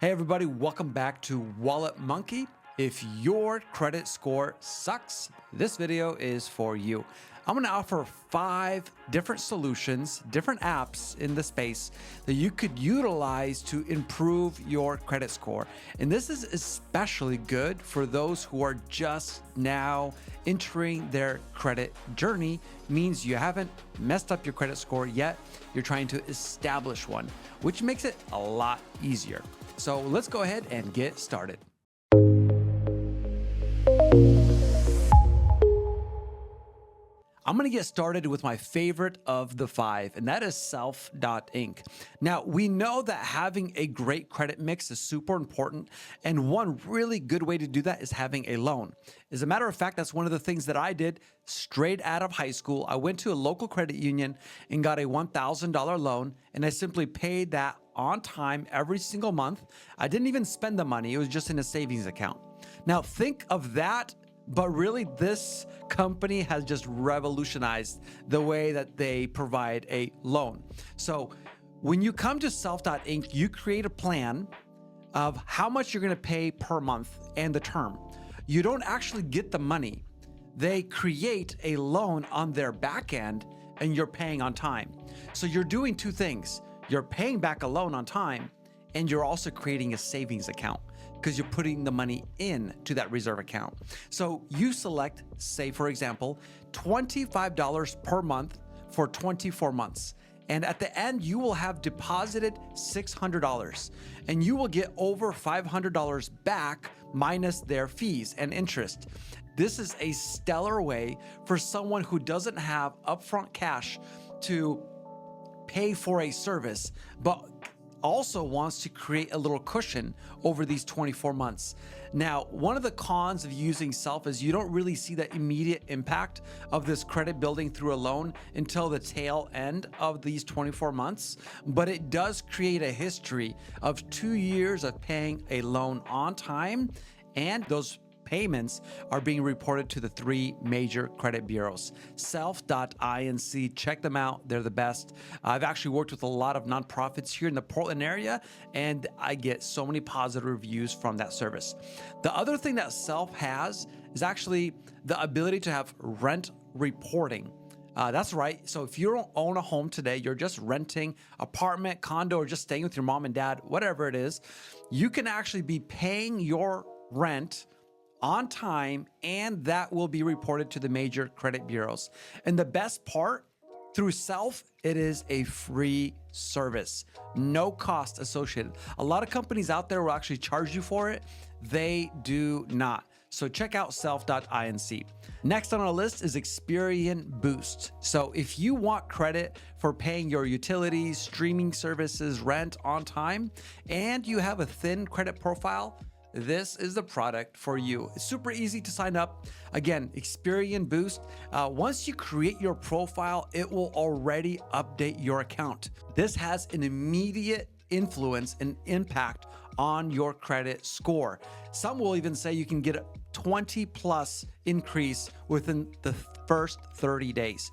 Hey everybody, welcome back to Wallet Monkey. If your credit score sucks, this video is for you. I'm going to offer 5 different solutions, different apps in the space that you could utilize to improve your credit score. And this is especially good for those who are just now entering their credit journey. Means you haven't messed up your credit score yet. You're trying to establish one, which makes it a lot easier. So let's go ahead and get started. I'm going to get started with my favorite of the 5, and that is Self.Inc. Now, we know that having a great credit mix is super important, and one really good way to do that is having a loan. As a matter of fact, that's one of the things that I did straight out of high school. I went to a local credit union and got a $1,000 loan, and I simply paid that on time every single month. I didn't even spend the money. It was just in a savings account. Now, think of that. But really, this company has just revolutionized the way that they provide a loan. So when you come to Self.Inc., you create a plan of how much you're going to pay per month and the term. You don't actually get the money. They create a loan on their back end and you're paying on time. So you're doing 2 things. You're paying back a loan on time and you're also creating a savings account, because you're putting the money in to that reserve account. So you select, say for example, $25 per month for 24 months. And at the end, you will have deposited $600 and you will get over $500 back minus their fees and interest. This is a stellar way for someone who doesn't have upfront cash to pay for a service, but also wants to create a little cushion over these 24 months. Now, one of the cons of using Self is you don't really see the immediate impact of this credit building through a loan until the tail end of these 24 months, but it does create a history of 2 years of paying a loan on time, and those payments are being reported to the 3 major credit bureaus. Self.Inc. Check them out. They're the best. I've actually worked with a lot of nonprofits here in the Portland area, and I get so many positive reviews from that service. The other thing that Self has is actually the ability to have rent reporting. That's right. So if you don't own a home today, you're just renting apartment, condo, or just staying with your mom and dad, whatever it is, you can actually be paying your rent on time, and that will be reported to the major credit bureaus. And the best part, through Self, it is a free service, no cost associated. A lot of companies out there will actually charge you for it. They do not. So check out Self.Inc. Next on our list is Experian Boost. So if you want credit for paying your utilities, streaming services, rent on time, and you have a thin credit profile, this is the product for you. It's super easy to sign up. Again, Experian Boost. Once you create your profile, it will already update your account. This has an immediate influence and impact on your credit score. Some will even say you can get a 20+ increase within the first 30 days.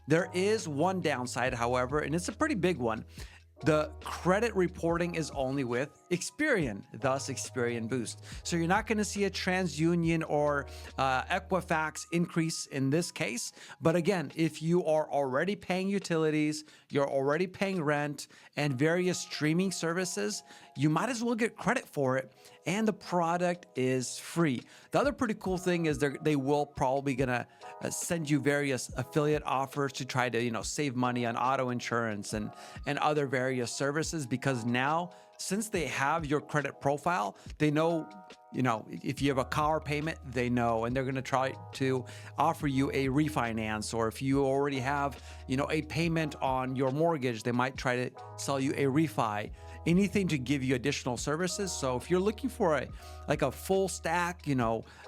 There is one downside, however, and it's a pretty big one. The credit reporting is only with Experian, thus Experian Boost. So you're not going to see a TransUnion or Equifax increase in this case. But again, if you are already paying utilities, you're already paying rent and various streaming services, you might as well get credit for it. And the product is free. The other pretty cool thing is they will probably gonna send you various affiliate offers to try to save money on auto insurance and other various services, because now, since they have your credit profile, they know, if you have a car payment, they know, and they're going to try to offer you a refinance. Or if you already have, a payment on your mortgage, they might try to sell you a refi. Anything to give you additional services. So if you're looking for a full stack,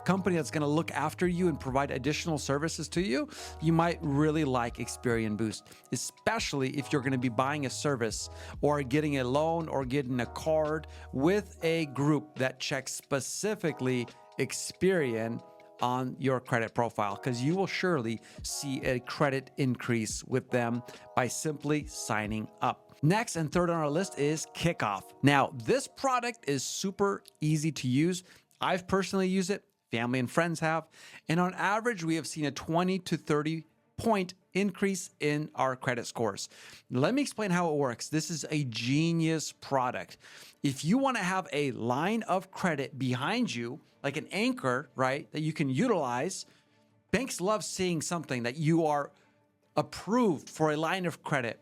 company that's going to look after you and provide additional services to you, you might really like Experian Boost, especially if you're going to be buying a service or getting a loan or getting a card with a group that checks specifically Experian on your credit profile, because you will surely see a credit increase with them by simply signing up. Next and third on our list is Kickoff. Now, this product is super easy to use. I've personally used it, family and friends have, and on average, we have seen a 20 to 30 point increase in our credit scores. Let me explain how it works. This is a genius product. If you want to have a line of credit behind you, like an anchor, right, that you can utilize, banks love seeing something that you are approved for a line of credit,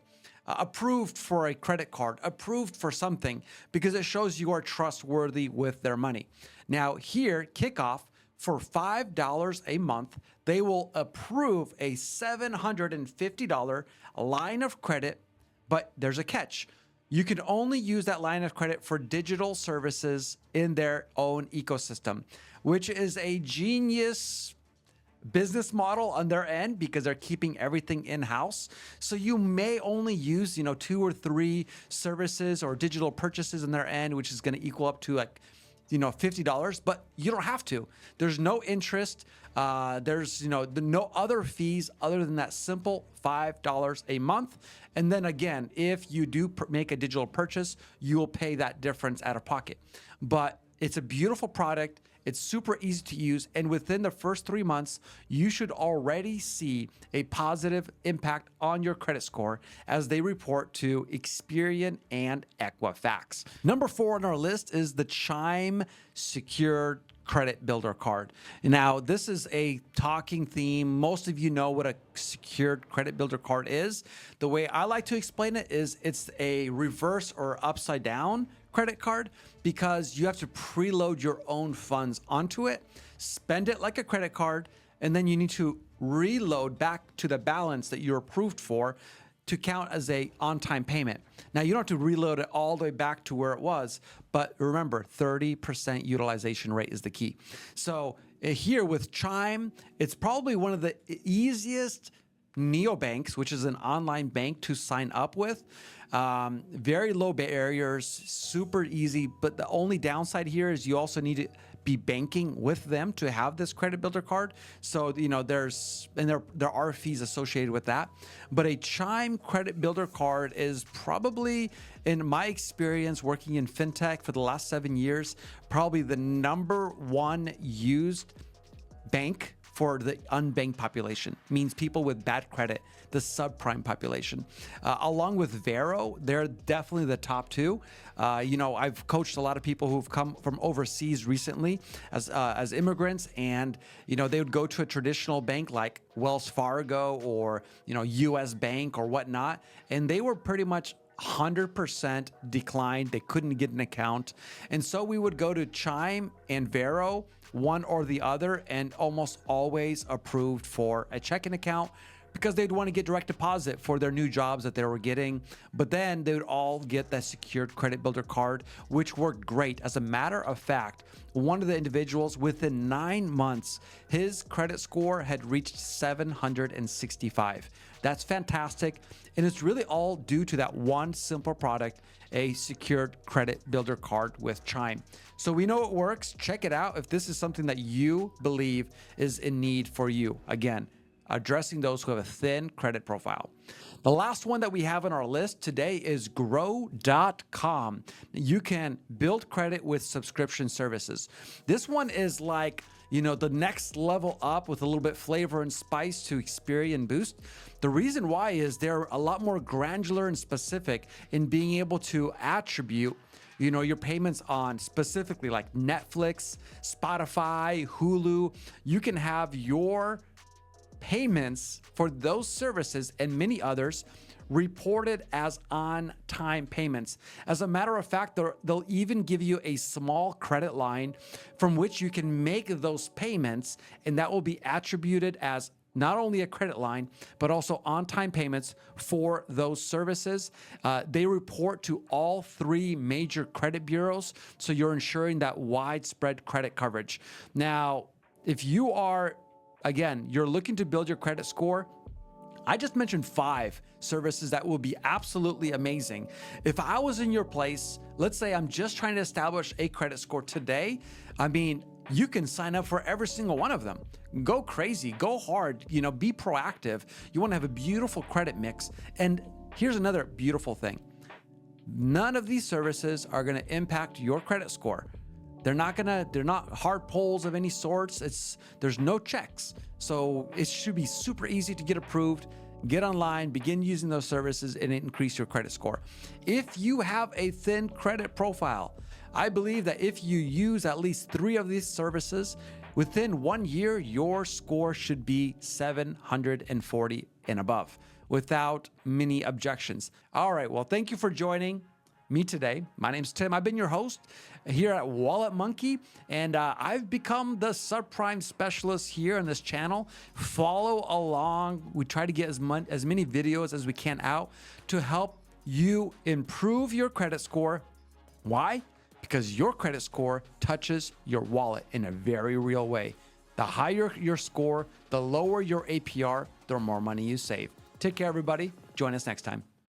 approved for a credit card, approved for something, because it shows you are trustworthy with their money. Now here, Kickoff, for $5 a month, they will approve a $750 line of credit, but there's a catch. You can only use that line of credit for digital services in their own ecosystem, which is a genius business model on their end because they're keeping everything in-house. So you may only use, 2 or 3 services or digital purchases on their end, which is going to equal up to like, $50, but you don't have to. There's no interest. There's, no other fees other than that simple $5 a month. And then again, if you do make a digital purchase, you will pay that difference out of pocket. But it's a beautiful product. It's super easy to use. And within the first 3 months, you should already see a positive impact on your credit score as they report to Experian and Equifax. Number 4 on our list is the Chime Secured Credit Builder Card. Now, this is a talking theme. Most of you know what a secured credit builder card is. The way I like to explain it is it's a reverse or upside down credit card because you have to preload your own funds onto it, spend it like a credit card, and then you need to reload back to the balance that you're approved for to count as a on-time payment. Now, you don't have to reload it all the way back to where it was, but remember, 30% utilization rate is the key. So here with Chime, it's probably one of the easiest neobanks, which is an online bank to sign up with. Very low barriers, super easy, but the only downside here is you also need to be banking with them to have this credit builder card. So, there are fees associated with that. But a Chime credit builder card is probably, in my experience working in fintech for the last 7 years, probably the number one used bank for the unbanked population, means people with bad credit, the subprime population. Along with Varo, they're definitely the top 2. I've coached a lot of people who've come from overseas recently as immigrants, and they would go to a traditional bank like Wells Fargo or U.S. Bank or whatnot, and they were pretty much 100% declined. They couldn't get an account. And so we would go to Chime and Varo, one or the other, and almost always approved for a checking account because they'd want to get direct deposit for their new jobs that they were getting. But then they would all get that secured credit builder card, which worked great. As a matter of fact, one of the individuals, within 9 months, his credit score had reached 765. That's fantastic. And it's really all due to that one simple product, a secured credit builder card with Chime. So we know it works. Check it out if this is something that you believe is in need for you. Again, addressing those who have a thin credit profile. The last one that we have on our list today is Grow.com. You can build credit with subscription services. This one is like, the next level up with a little bit flavor and spice to Experian Boost. The reason why is they're a lot more granular and specific in being able to attribute your payments on specifically like Netflix, Spotify, Hulu. You can have your payments for those services and many others reported as on-time payments. As a matter of fact, they'll even give you a small credit line from which you can make those payments, and that will be attributed as not only a credit line, but also on-time payments for those services. They report to all 3 major credit bureaus, so you're ensuring that widespread credit coverage. Now, if you are, again, you're looking to build your credit score, I just mentioned 5 services that will be absolutely amazing. If I was in your place, let's say I'm just trying to establish a credit score today, you can sign up for every single one of them. Go crazy, go hard, be proactive. You want to have a beautiful credit mix. And here's another beautiful thing. None of these services are going to impact your credit score. They're not hard pulls of any sorts. There's no checks. So it should be super easy to get approved. Get online, begin using those services, and increase your credit score. If you have a thin credit profile, I believe that if you use at least 3 of these services, within 1 year, your score should be 740 and above without many objections. All right, well, thank you for joining me today. My name's Tim. I've been your host here at Wallet Monkey, and I've become the subprime specialist here on this channel. Follow along. We try to get as many videos as we can out to help you improve your credit score. Why? Because your credit score touches your wallet in a very real way. The higher your score, the lower your APR, the more money you save. Take care, everybody. Join us next time.